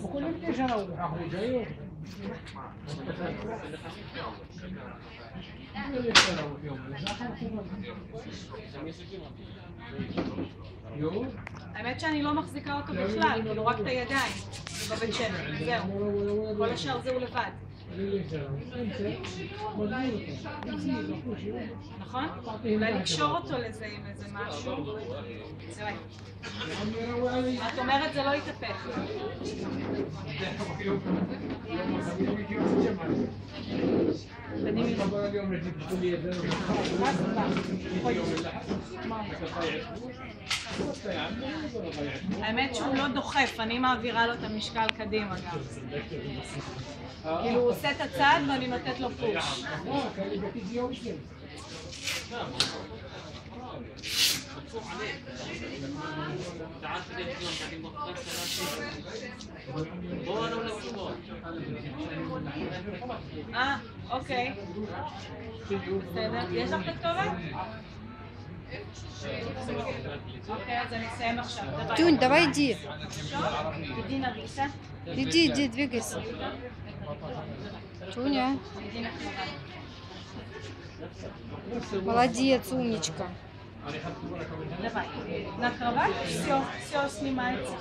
وكل شيء أنا أخو جاي האמת שאני לא מחזיקה אותו בכלל, כאילו רק את הידיים בבית שמש, זהו. כל השאר זהו לבד. נכון? אולי לקשור אותו לזה עם איזה משהו. תראי. את אומרת זה לא יתהפך. האמת שהוא לא דוחף, אני מעבירה לו את המשקל קדימה גם. כאילו הוא עושה את הצעד ואני נותנת לו פוש. אוקיי. בסדר, יש לך את הכתובת? אוקיי, אז אני אסיים עכשיו. Тюнь, давай иди. иди нагрейся. Иди, двигайся. Тюня. Молодец, умничка. Давай. На кровать, все снимается.